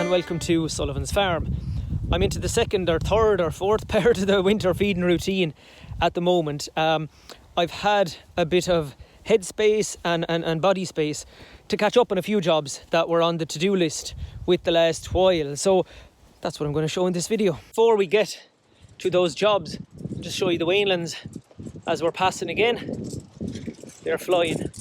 and welcome to Sullivan's Farm. I'm into the second or third or fourth part of the winter feeding routine at the moment. I've had a bit of headspace and body space to catch up on a few jobs that were on the to-do list with the last while. So that's what I'm going to show in this video. Before we get to those jobs, I'll just show you the Waylands as we're passing again. They're flying.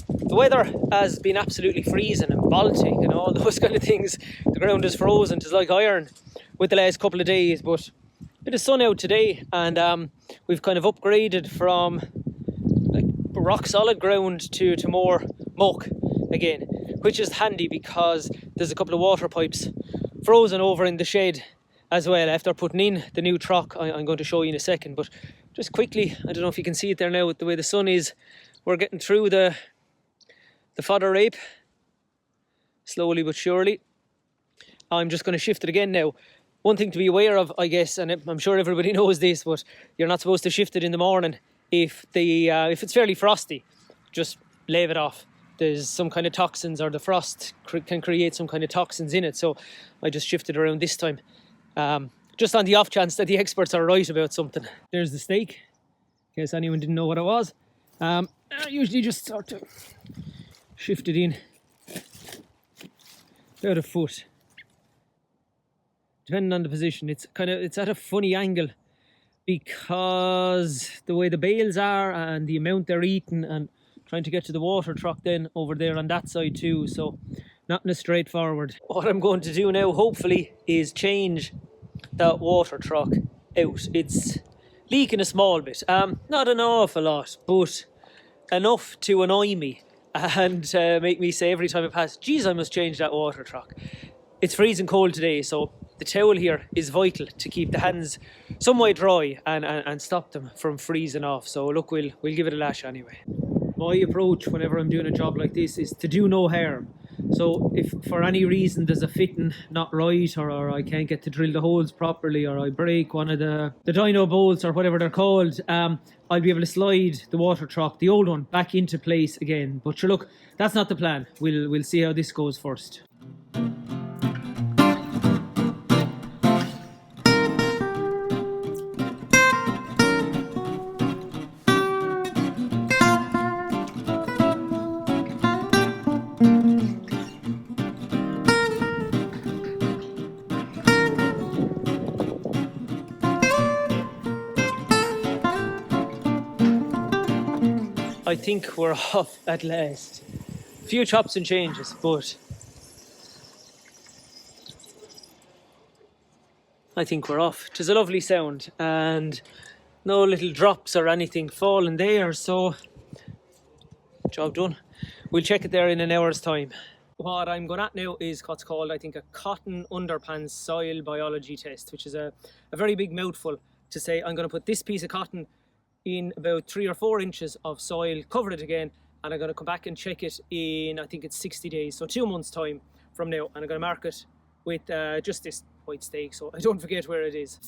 The weather has been absolutely freezing and Baltic and all those kind of things. The ground is frozen, it's like iron with the last couple of days, but a bit of sun out today, and we've kind of upgraded from like rock solid ground to more muck again, which is handy because there's a couple of water pipes frozen over in the shed as well after putting in the new trough. I'm going to show you in a second, but just quickly, I don't know if you can see it there now with the way the sun is, we're getting through the fodder rape slowly but surely. I'm just going to shift it again now. One thing to be aware of, I guess, and I'm sure everybody knows this, but you're not supposed to shift it in the morning if it's fairly frosty. Just leave it off. There's some kind of toxins, or the frost can create some kind of toxins in it, so I just shifted around this time, just on the off chance that the experts are right about something. There's the stake, in case anyone didn't know what it was. I usually just start to shift it in about a foot, depending on the position. It's at a funny angle because the way the bales are and the amount they're eating, and trying to get to the water truck then over there on that side too, so not in a straightforward. What I'm going to do now, hopefully, is change that water truck out. It's leaking a small bit, not an awful lot, but enough to annoy me and make me say every time I pass, geez, I must change that water truck. It's freezing cold today, so the towel here is vital to keep the hands somewhat dry and stop them from freezing off. So look, we'll give it a lash anyway. My approach whenever I'm doing a job like this is to do no harm. So if for any reason there's a fitting not right, or I can't get to drill the holes properly, or I break one of the dyno bolts or whatever they're called, I'll be able to slide the water truck, the old one, back into place again. But sure, look, that's not the plan. We'll see how this goes first. I think we're off at last. A few chops and changes, but I think we're off. 'Tis a lovely sound, and no little drops or anything falling there, so job done. We'll check it there in an hour's time. What I'm going at now is what's called, I think, a cotton underpants soil biology test, which is a very big mouthful to say I'm going to put this piece of cotton in about 3 or 4 inches of soil, cover it again, and I'm going to come back and check it in, I think it's 60 days, so 2 months time from now, and I'm going to mark it with just this white stake so I don't forget where it is.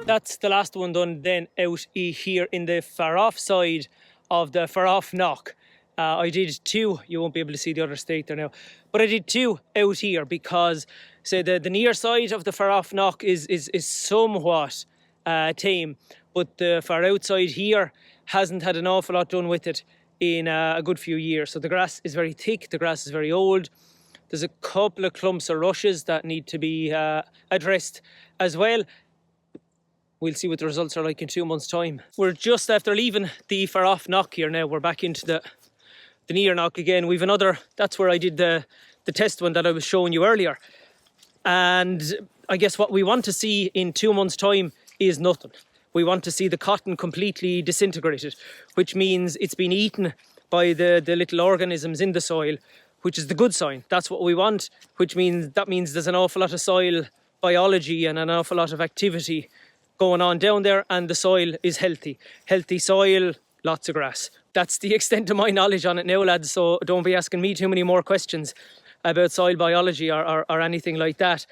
That's the last one done then out here in the far off side of the far off knock. I did 2, you won't be able to see the other stake there now, but I did 2 out here because, say, the near side of the far off knock is somewhat tame, but the far outside here hasn't had an awful lot done with it in a good few years. So the grass is very thick, the grass is very old. There's a couple of clumps of rushes that need to be addressed as well. We'll see what the results are like in 2 months' time. We're just after leaving the far off knock here now. We're back into the near knock again. We've another, that's where I did the test one that I was showing you earlier. And I guess what we want to see in 2 months' time is nothing. We want to see the cotton completely disintegrated, which means it's been eaten by the little organisms in the soil, which is the good sign. That's what we want, which means there's an awful lot of soil biology and an awful lot of activity going on down there, and the soil is healthy. Healthy soil, lots of grass. That's the extent of my knowledge on it now, lads, so don't be asking me too many more questions about soil biology or anything like that.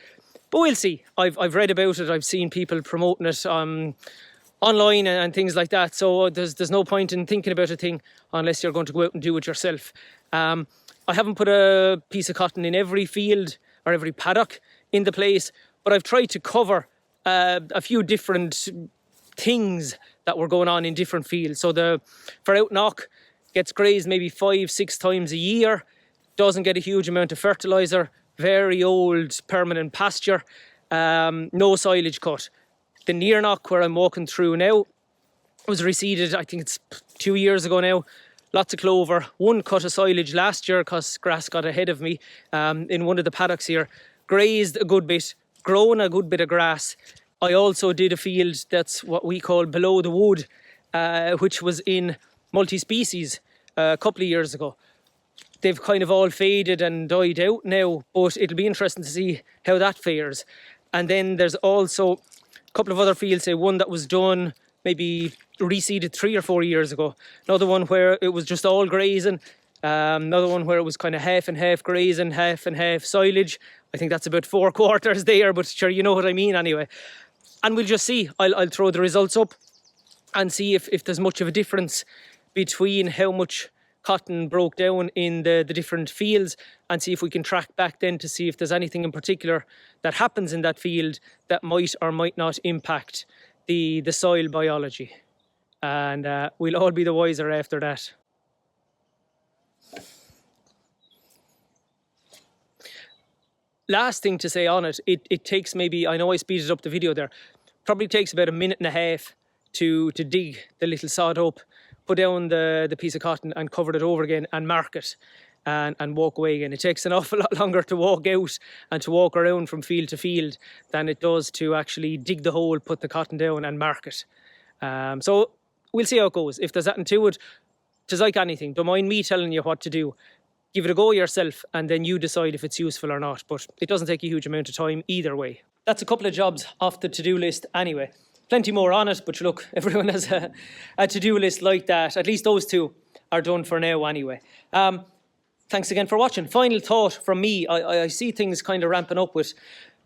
But we'll see. I've read about it, I've seen people promoting it online and things like that, so there's no point in thinking about a thing unless you're going to go out and do it yourself. I haven't put a piece of cotton in every field or every paddock in the place, but I've tried to cover a few different things that were going on in different fields. So the for Outknock gets grazed maybe 5-6 times a year, doesn't get a huge amount of fertiliser, very old permanent pasture, no silage cut. The Near Knock, where I'm walking through now, was reseeded, I think it's 2 years ago now. Lots of clover. One cut of silage last year because grass got ahead of me in one of the paddocks here. Grazed a good bit, grown a good bit of grass. I also did a field that's what we call below the wood, which was in multi-species a couple of years ago. They've kind of all faded and died out now, but it'll be interesting to see how that fares. And then there's also a couple of other fields, say one that was done maybe reseeded 3 or 4 years ago. Another one where it was just all grazing. Another one where it was kind of half and half grazing, half and half silage. I think that's about 4 quarters there, but sure, you know what I mean anyway. And we'll just see. I'll throw the results up and see if there's much of a difference between how much cotton broke down in the different fields, and see if we can track back then to see if there's anything in particular that happens in that field that might or might not impact the soil biology. And we'll all be the wiser after that. Last thing to say on it, it takes maybe, I know I speeded up the video there, probably takes about 1.5 minutes to dig the little sod up, put down the piece of cotton and cover it over again and mark it and walk away again. It takes an awful lot longer to walk out and to walk around from field to field than it does to actually dig the hole, put the cotton down and mark it. So we'll see how it goes. If there's nothing to it, it's like anything. Don't mind me telling you what to do. Give it a go yourself and then you decide if it's useful or not. But it doesn't take a huge amount of time either way. That's a couple of jobs off the to-do list anyway. Plenty more on it, but look, everyone has a to-do list like that. At least those two are done for now anyway. Thanks again for watching. Final thought from me. I see things kind of ramping up with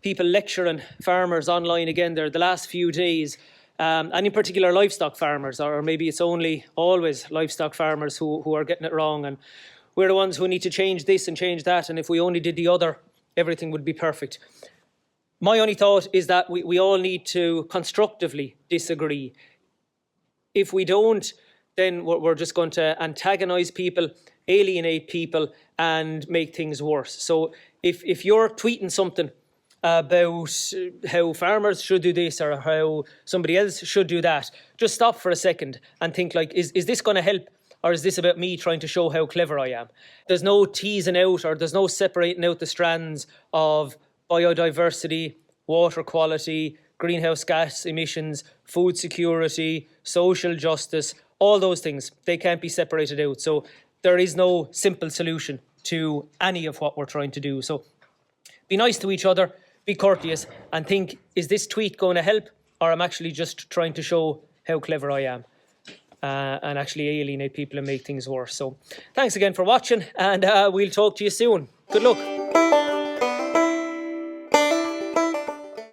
people lecturing farmers online again there the last few days. And in particular livestock farmers, or maybe it's only always livestock farmers who are getting it wrong, and we're the ones who need to change this and change that, and if we only did the other, everything would be perfect. My only thought is that we all need to constructively disagree. If we don't, then we're just going to antagonise people, alienate people, and make things worse. So if you're tweeting something about how farmers should do this or how somebody else should do that, just stop for a second and think like, is this going to help? Or is this about me trying to show how clever I am? There's no teasing out or there's no separating out the strands of biodiversity, water quality, greenhouse gas emissions, food security, social justice, all those things. They can't be separated out. So there is no simple solution to any of what we're trying to do. So be nice to each other, be courteous, and think, is this tweet going to help? Or I'm actually just trying to show how clever I am? And actually alienate people and make things worse. So thanks again for watching, and we'll talk to you soon. Good luck.